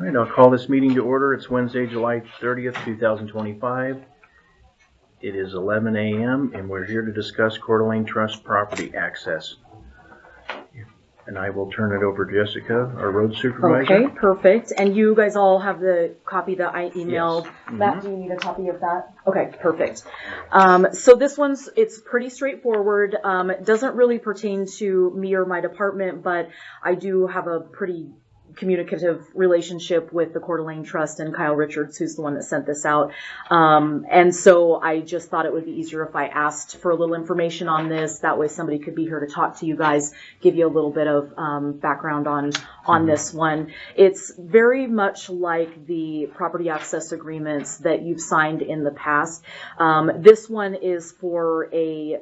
right, I'll call this meeting to order. It's Wednesday, July 30th, 2025. It is 11 a.m. and we're here to discuss Coeur d'Alene Trust property access. And I will turn it over to Jessica, our road supervisor. Okay, perfect. And you guys all have the copy that I emailed. Yes. Matt, do you need a copy of that? Okay, perfect. So this it's pretty straightforward. It doesn't really pertain to me or my department, but I do have a pretty communicative relationship with the Coeur d'Alene Trust and Kyle Richards, who's the one that sent this out. And so I just thought it would be easier if I asked for a little information on this. That way somebody could be here to talk to you guys, give you a little bit of background on this one. It's very much like the property access agreements that you've signed in the past. This one is for a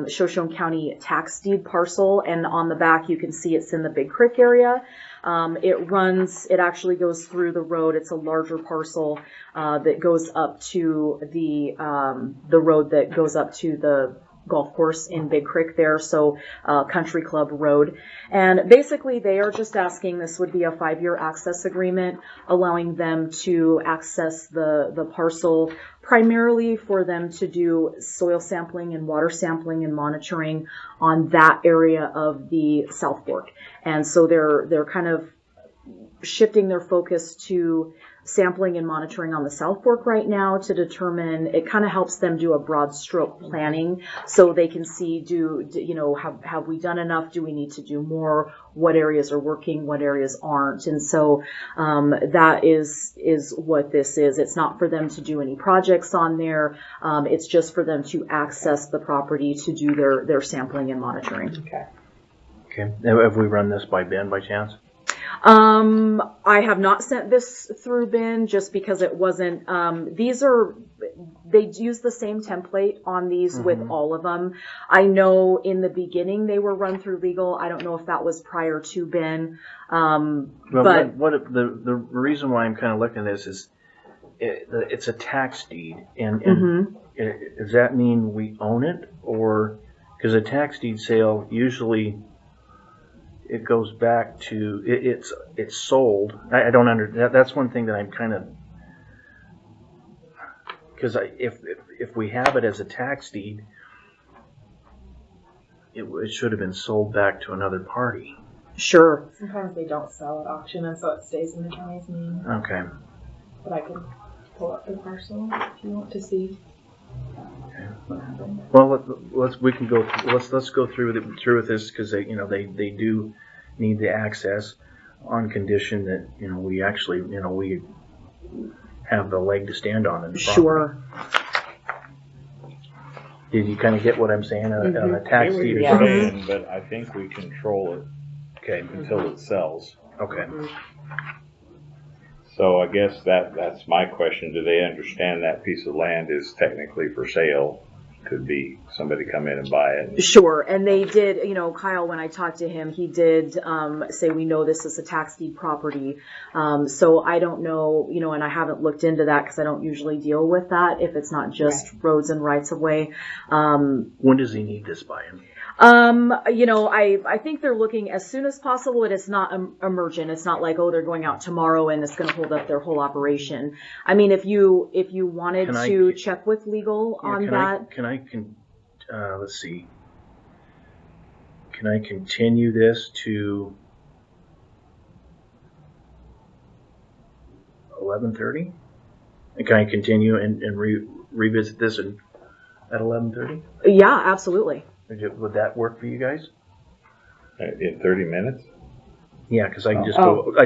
Shoshone County tax deed parcel, and on the back you can see it's in the Big Creek area. It actually goes through the road. It's a larger parcel that goes up to the road that goes up to the golf course in Big Creek there, so Country Club Road. And basically they are just asking, this would be a 5-year access agreement allowing them to access the parcel, primarily for them to do soil sampling and water sampling and monitoring on that area of the South Fork. And so they're kind of shifting their focus to sampling and monitoring on the South Fork right now to determine, it kind of helps them do a broad stroke planning so they can see, have we done enough? Do we need to do more? What areas are working? What areas aren't? And so that is what this is. It's not for them to do any projects on there. It's just for them to access the property to do their sampling and monitoring. Okay. Have we run this by Ben by chance? I have not sent this through Ben just because it wasn't, they use the same template on these with all of them. I know in the beginning they were run through legal. I don't know if that was prior to Ben. But the reason why I'm kind of looking at this is it's a tax deed. And does that mean we own it? Or, because a tax deed sale usually, it goes back to it's sold. I don't understand. That's one thing that I'm kind of, because if we have it as a tax deed, it should have been sold back to another party. Sure. Sometimes they don't sell at auction, and so it stays in the county's name. Okay. But I can pull up the parcel if you want to see. Okay. Well, let's go through with this, because they do need the access on condition that we actually we have the leg to stand on in the property. Sure. Did you kind of get what I'm saying on a tax deed? But I think we control it. Okay. Until it sells. Okay. So I guess that's my question. Do they understand that piece of land is technically for sale? Could be somebody come in and buy it. Sure. And they did, Kyle, when I talked to him, he did say, we know this is a tax deed property. So I don't know, and I haven't looked into that because I don't usually deal with that if it's not just roads and rights of way. When does he need this by him? I think they're looking as soon as possible, and it's not emergent. It's not like, they're going out tomorrow and it's going to hold up their whole operation. I mean, if you wanted to check with legal on that. Let's see. Can I continue this to 11:30? Can I continue and revisit this at 11:30? Yeah, absolutely. Would that work for you guys? In 30 minutes? Yeah, because I can just go. I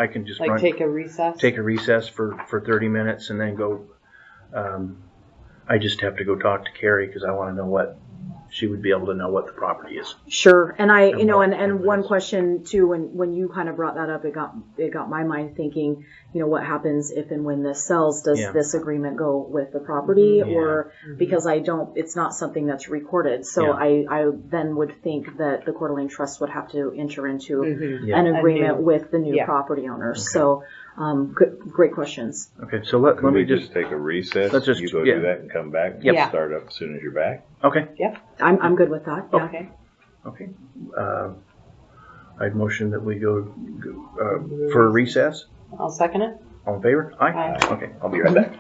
can just take a recess. Take a recess for 30 minutes and then go. I just have to go talk to Carrie because I want to know what she would be able to know what the property is. Sure. And and one question too, when you kind of brought that up, it got my mind thinking, what happens if and when this sells? Does this agreement go with the property or because it's not something that's recorded. So I then would think that the Coeur d'Alene Trust would have to enter into an agreement with the new property owners. Okay. So great questions. Okay, so let me just take a recess. Let's just do that and come back. Yep. Start up as soon as you're back. Okay. Yep. I'm good with that. Yeah. Okay. I'd motion that we go for a recess. I'll second it. All in favor? Aye? Aye. Okay, I'll be right back.